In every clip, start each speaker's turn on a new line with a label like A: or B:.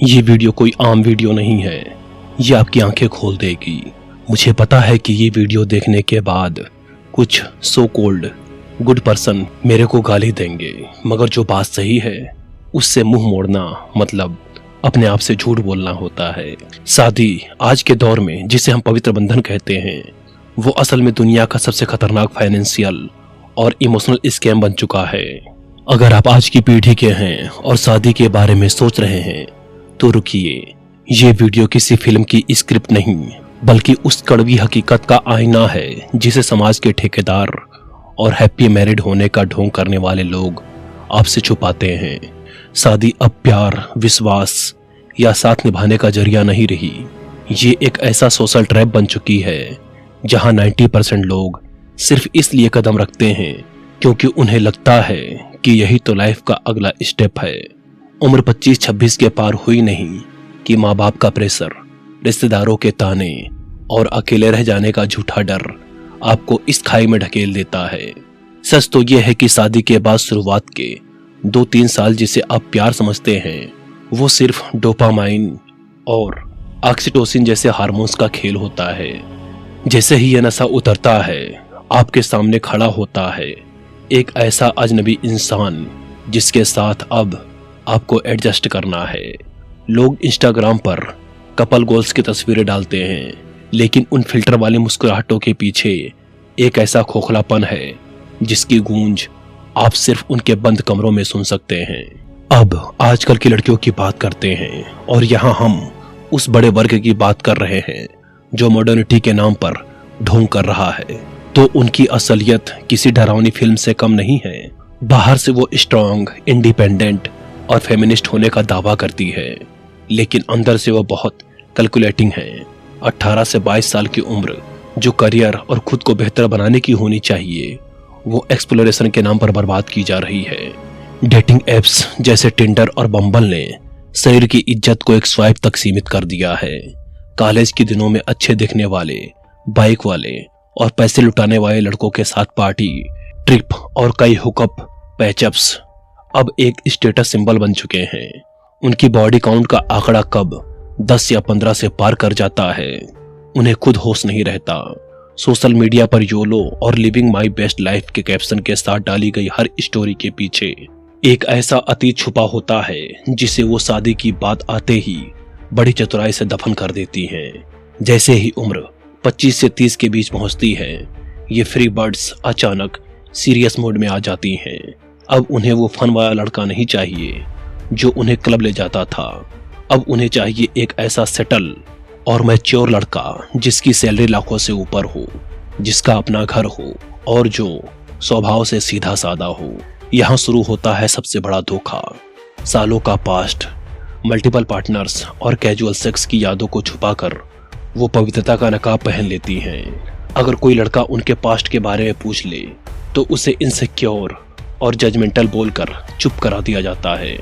A: ये वीडियो कोई आम वीडियो नहीं है। ये आपकी आंखें खोल देगी। मुझे पता है कि ये वीडियो देखने के बाद कुछ सो कॉल्ड गुड पर्सन मेरे को गाली देंगे, मगर जो बात सही है उससे मुंह मोड़ना मतलब अपने आप से झूठ बोलना होता है। शादी आज के दौर में जिसे हम पवित्र बंधन कहते हैं, वो असल में दुनिया का सबसे खतरनाक फाइनेंशियल और इमोशनल स्कैम बन चुका है। अगर आप आज की पीढ़ी के हैं और शादी के बारे में सोच रहे हैं तो रुकिए, ये वीडियो किसी फिल्म की स्क्रिप्ट नहीं बल्कि उस कड़वी हकीकत का आईना है जिसे समाज के ठेकेदार और हैप्पी मैरिड होने का ढोंग करने वाले लोग आपसे छुपाते हैं। शादी अब प्यार, विश्वास या साथ निभाने का जरिया नहीं रही। ये एक ऐसा सोशल ट्रैप बन चुकी है जहां 90% लोग सिर्फ इसलिए कदम रखते हैं क्योंकि उन्हें लगता है कि यही तो लाइफ का अगला स्टेप है। उम्र 25-26 के पार हुई नहीं कि माँ बाप का प्रेशर, रिश्तेदारों के ताने और अकेले रह जाने का झूठा डर आपको इस खाई में ढकेल देता है। सच तो यह है कि शादी के बाद शुरुआत के 2-3 साल जिसे आप प्यार समझते हैं, वो सिर्फ डोपामाइन और ऑक्सीटोसिन जैसे हार्मोन्स का खेल होता है। जैसे ही यह नशा उतरता है, आपके सामने खड़ा होता है एक ऐसा अजनबी इंसान जिसके साथ अब आपको एडजस्ट करना है। लोग इंस्टाग्राम पर कपल गोल्स की तस्वीरें डालते हैं, लेकिन उन फिल्टर वाली मुस्कुराहटों के पीछे एक ऐसा खोखलापन है जिसकी गूंज आप सिर्फ उनके बंद कमरों में सुन सकते हैं। अब आजकल की लड़कियों की बात करते हैं और यहाँ हम उस बड़े वर्ग की बात कर रहे हैं जो मॉडर्निटी के नाम पर ढोंग कर रहा है। तो उनकी असलियत किसी डरावनी फिल्म से कम नहीं है। बाहर से वो स्ट्रांग, इंडिपेंडेंट और फेमिनिस्ट होने का दावा करती है, लेकिन अंदर से वो बहुत कैलकुलेटिंग है। 18 से 22 साल की उम्र जो करियर और खुद को बेहतर बनाने की होनी चाहिए, वो एक्सप्लोरेशन के नाम पर बर्बाद की जा रही है। डेटिंग एप्स जैसे टिंडर और बम्बल ने शरीर की इज्जत को एक स्वाइप तक सीमित कर दिया है। कॉलेज के दिनों में अच्छे दिखने वाले, बाइक वाले और पैसे लुटाने वाले लड़कों के साथ पार्टी, ट्रिप और कई हुकअप, पैचअप्स अब एक स्टेटस सिंबल बन चुके हैं। उनकी बॉडी काउंट का आंकड़ा कब 10 या 15 से पार कर जाता है, उन्हें खुद होश नहीं रहता। सोशल मीडिया पर योलो और लिविंग माई बेस्ट लाइफ के कैप्शन के साथ डाली गई हर स्टोरी के पीछे एक ऐसा अतीत छुपा होता है जिसे वो शादी की बात आते ही बड़ी चतुराई से दफन कर देती हैं। जैसे ही उम्र 25 से 30 के बीच पहुंचती है, ये फ्री बर्ड्स अचानक सीरियस मोड में आ जाती हैं। अब उन्हें वो फन वाला लड़का नहीं चाहिए जो उन्हें क्लब ले जाता था। अब उन्हें चाहिए एक ऐसा सेटल और मैच्योर लड़का जिसकी सैलरी लाखों से ऊपर हो, जिसका अपना घर हो और जो स्वभाव से सीधा साधा हो। यहाँ शुरू होता है सबसे बड़ा धोखा। सालों का पास्ट, मल्टीपल पार्टनर्स और कैजुअल सेक्स की यादों को छुपाकर वो पवित्रता का नकाब पहन लेती हैं। अगर कोई लड़का उनके पास्ट के बारे में पूछ ले तो उसे इनसिक्योर और जजमेंटल बोलकर चुप करा दिया जाता है।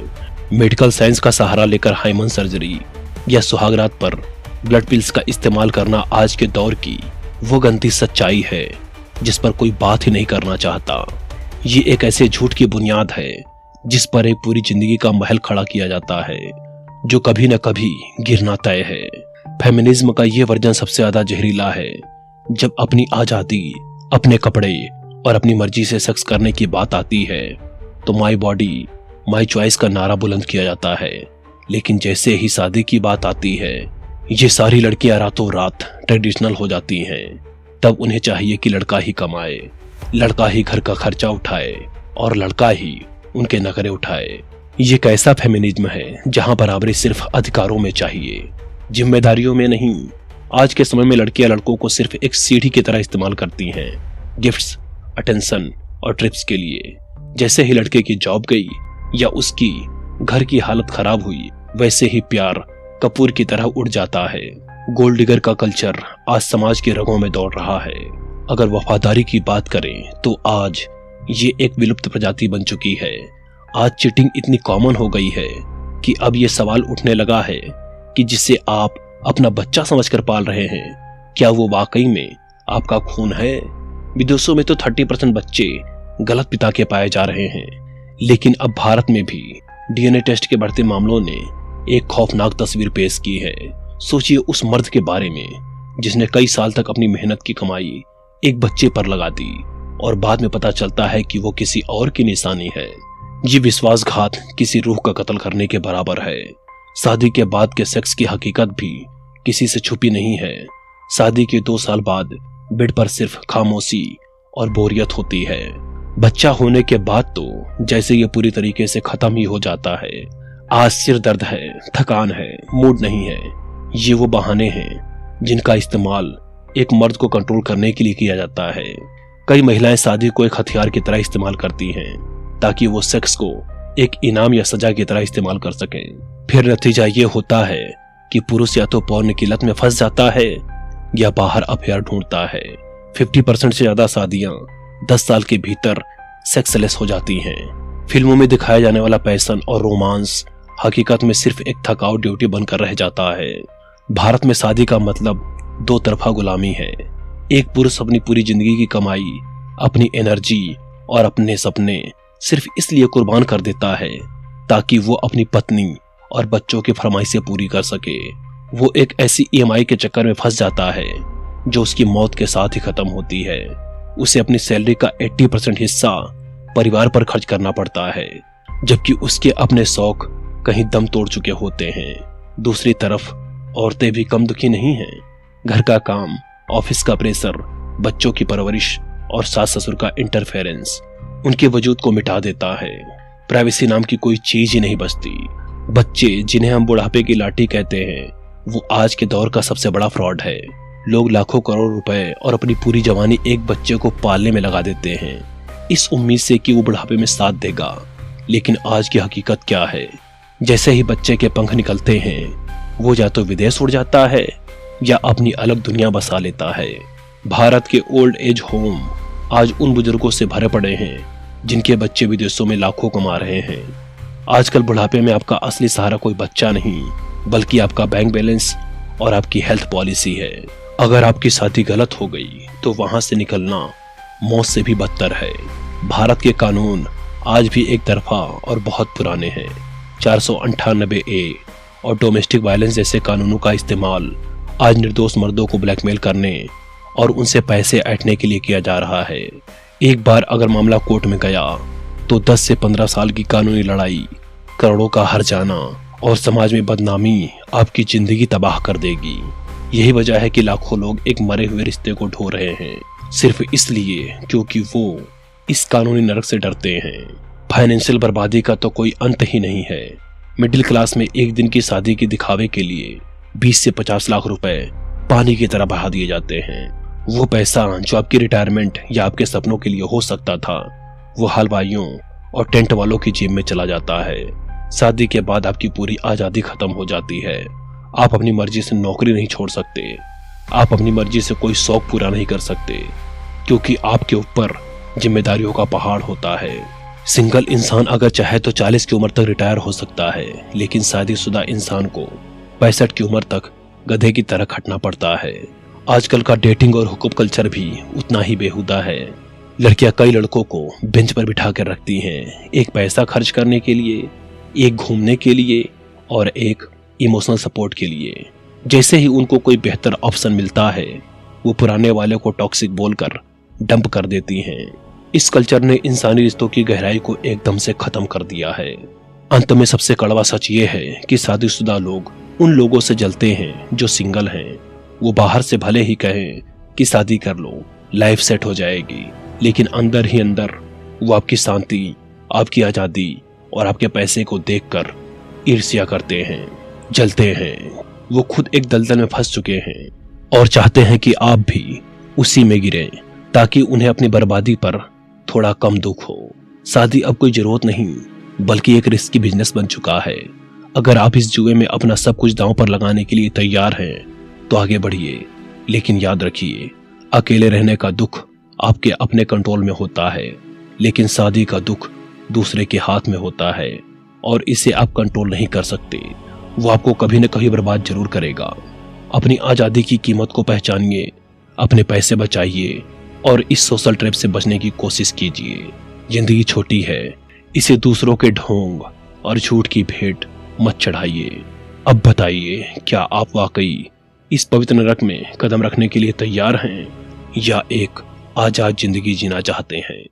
A: मेडिकल साइंस का सहारा लेकर हाइमन सर्जरी या सुहागरात पर ब्लड पिल्स का इस्तेमाल करना आज के दौर की वो गंदी सच्चाई है जिस पर कोई बात ही नहीं करना चाहता। ये एक ऐसे झूठ की बुनियाद है जिस पर एक पूरी जिंदगी का महल खड़ा किया जाता है जो कभी न कभी गिरना तय है। फेमिनिज्म का ये वर्जन सबसे ज्यादा जहरीला है। जब अपनी आजादी, अपने कपड़े और अपनी मर्जी से सेक्स करने की बात आती है तो माई बॉडी माई चॉइस का नारा बुलंद किया जाता है, लेकिन जैसे ही शादी की बात आती है, ये सारी लड़कियां रातों रात ट्रेडिशनल हो जाती हैं। तब उन्हें चाहिए कि लड़का ही कमाए, लड़का ही घर का खर्चा उठाए और लड़का ही उनके नखरे उठाए। ये कैसा फेमिनिज्म है जहां बराबरी सिर्फ अधिकारों में चाहिए, जिम्मेदारियों में नहीं। आज के समय में लड़कियां लड़कों को सिर्फ एक सीढ़ी की तरह इस्तेमाल करती हैं, गिफ्ट्स, अटेंशन और ट्रिप्स के लिए। जैसे ही लड़के की जॉब गई या उसकी घर की हालत खराब हुई, वैसे ही प्यार कपूर की तरह उड़ जाता है। गोल्ड डिगर का कल्चर आज समाज के रगों में दौड़ रहा है। अगर वफादारी की बात करें तो आज ये एक विलुप्त प्रजाति बन चुकी है। आज चीटिंग इतनी कॉमन हो गई है कि अब ये सवाल उठने लगा है कि जिसे आप अपना बच्चा समझकर पाल रहे हैं, क्या वो वाकई में आपका खून है? विदेशों में तो 30% बच्चे गलत पिता के पाए जा रहे हैं, लेकिन अब भारत में भी डीएनए टेस्ट के बढ़ते मामलों ने एक खौफनाक तस्वीर पेश की है। सोचिए उस मर्द के बारे में जिसने कई साल तक अपनी मेहनत की कमाई एक बच्चे पर लगा दी और बाद में पता चलता है कि वो किसी और की निशानी है। ये विश्वासघात किसी रूह का कत्ल करने के बराबर है। शादी के बाद के सेक्स की हकीकत भी किसी से छुपी नहीं है। शादी के 2 साल बाद बेड पर सिर्फ खामोशी और बोरियत होती है। बच्चा होने के बाद तो जैसे ये पूरी तरीके से खत्म ही हो जाता है। आज सिर दर्द है, थकान है, मूड नहीं है, ये वो बहाने हैं जिनका इस्तेमाल एक मर्द को कंट्रोल करने के लिए किया जाता है। कई महिलाएं शादी को एक हथियार की तरह इस्तेमाल करती हैं ताकि वो सेक्स को एक इनाम या सजा की तरह इस्तेमाल कर सकें। फिर नतीजा ये होता है कि पुरुष या तो पौर्न की लत में फंस जाता है या बाहर अफेयर ढूंढता है। 50% से ज्यादा शादियां 10 साल के भीतर सेक्सलेस हो जाती हैं। फिल्मों में दिखाया जाने वाला पैशन और रोमांस हकीकत में सिर्फ एक थकाऊ ड्यूटी बनकर रह जाता है। भारत में शादी का मतलब 2 तरफा गुलामी है। एक पुरुष अपनी पूरी जिंदगी की कमाई, अपनी एनर्जी और अपने सपने सिर्फ इसलिए कुर्बान कर देता है ताकि वो अपनी पत्नी और बच्चों की फरमाइशें पूरी कर सके। वो एक ऐसी EMI के चक्कर में फंस जाता है जो उसकी मौत के साथ ही खत्म होती है। उसे अपनी सैलरी का 80% हिस्सा परिवार पर खर्च करना पड़ता है, जबकि उसके अपने शौक कहीं दम तोड़ चुके होते हैं। दूसरी तरफ औरतें भी कम दुखी नहीं हैं। घर का काम, ऑफिस का प्रेशर, बच्चों की परवरिश और सास ससुर का इंटरफेरेंस उनके वजूद को मिटा देता है। प्राइवेसी नाम की कोई चीज ही नहीं बचती। बच्चे, जिन्हें हम बुढ़ापे की लाठी कहते हैं, वो आज के दौर का सबसे बड़ा फ्रॉड है। लोग लाखों करोड़ रुपए और अपनी पूरी जवानी एक बच्चे को पालने में लगा देते हैं, इस उम्मीद से कि वो बुढ़ापे में साथ देगा। लेकिन आज की हकीकत क्या है? जैसे ही बच्चे के पंख निकलते हैं, वो या तो विदेश उड़ जाता है या अपनी अलग दुनिया बसा लेता है। भारत के ओल्ड एज होम आज उन बुजुर्गों से भरे पड़े हैं जिनके बच्चे विदेशों में लाखों कमा रहे हैं। आजकल बुढ़ापे में आपका असली सहारा कोई बच्चा नहीं, बल्कि आपका बैंक बैलेंस और आपकी हेल्थ पॉलिसी है। अगर आपकी शादी गलत हो गई तो वहां से निकलना मौत से भी बदतर है। भारत के कानून आज भी एक तरफा और बहुत पुराने हैं। 498A और डोमेस्टिक वायलेंस जैसे कानूनों का इस्तेमाल आज निर्दोष मर्दों को ब्लैकमेल करने और उनसे पैसे ऐंठने के लिए किया जा रहा है। एक बार अगर मामला कोर्ट में गया तो 10 से 15 साल की कानूनी लड़ाई, करोड़ों का हर जाना और समाज में बदनामी आपकी जिंदगी तबाह कर देगी। यही वजह है कि लाखों लोग एक मरे हुए रिश्ते को ढो रहे हैं, सिर्फ इसलिए क्योंकि वो इस कानूनी नरक से डरते हैं। फाइनेंशियल बर्बादी का तो कोई अंत ही नहीं है। मिडिल क्लास में एक दिन की शादी के दिखावे के लिए 20 से 50 लाख रुपए पानी की तरह बहा दिए जाते हैं। वो पैसा जो आपकी रिटायरमेंट या आपके सपनों के लिए हो सकता था, वो हलवाइयों और टेंट वालों की जेब में चला जाता है। शादी के बाद आपकी पूरी आजादी खत्म हो जाती है। आप अपनी मर्जी से नौकरी नहीं छोड़ सकते, आप अपनी मर्जी से कोई शौक पूरा नहीं कर सकते, क्योंकि आपके ऊपर जिम्मेदारियों का पहाड़ होता है। सिंगल इंसान अगर चाहे तो 40 की उम्र तक रिटायर हो सकता है, लेकिन शादीशुदा इंसान को 65 की उम्र तक गधे की तरह खटना पड़ता है। आजकल का डेटिंग और हुकूक कल्चर भी उतना ही बेहुदा है। लड़कियां कई लड़कों को बेंच पर बिठा कर रखती हैं, एक पैसा खर्च करने के लिए, एक घूमने के लिए और एक इमोशनल सपोर्ट के लिए। जैसे ही उनको कोई बेहतर ऑप्शन मिलता है, वो पुराने वाले को टॉक्सिक बोलकर डंप कर देती हैं। इस कल्चर ने इंसानी रिश्तों की गहराई को एकदम से खत्म कर दिया है। अंत में सबसे कड़वा सच ये है कि शादीशुदा लोग उन लोगों से जलते हैं जो सिंगल हैं। वो बाहर से भले ही कहें कि शादी कर लो, लाइफ सेट हो जाएगी, लेकिन अंदर ही अंदर वो आपकी शांति, आपकी आजादी और आपके पैसे को देखकर ईर्ष्या करते हैं, जलते हैं। वो खुद एक दलदल में फंस चुके हैं और चाहते हैं कि आप भी उसी में गिरें, ताकि उन्हें अपनी बर्बादी पर थोड़ा कम दुख हो। शादी अब कोई जरूरत नहीं, बल्कि एक रिस्की बिजनेस बन चुका है। अगर आप इस जुए में अपना सब कुछ दांव पर लगाने के लिए तैयार हैं तो आगे बढ़िए, लेकिन याद रखिए, अकेले रहने का दुख आपके अपने कंट्रोल में होता है, लेकिन शादी का दुख दूसरे के हाथ में होता है और इसे आप कंट्रोल नहीं कर सकते। वो आपको कभी न कभी बर्बाद जरूर करेगा। अपनी आजादी की कीमत को पहचानिए, अपने पैसे बचाइए और इस सोशल ट्रैप से बचने की कोशिश कीजिए। जिंदगी छोटी है, इसे दूसरों के ढोंग और झूठ की भेंट मत चढ़ाइए। अब बताइए, क्या आप वाकई इस पवित्र नरक में कदम रखने के लिए तैयार हैं या एक आजाद जिंदगी जीना चाहते हैं?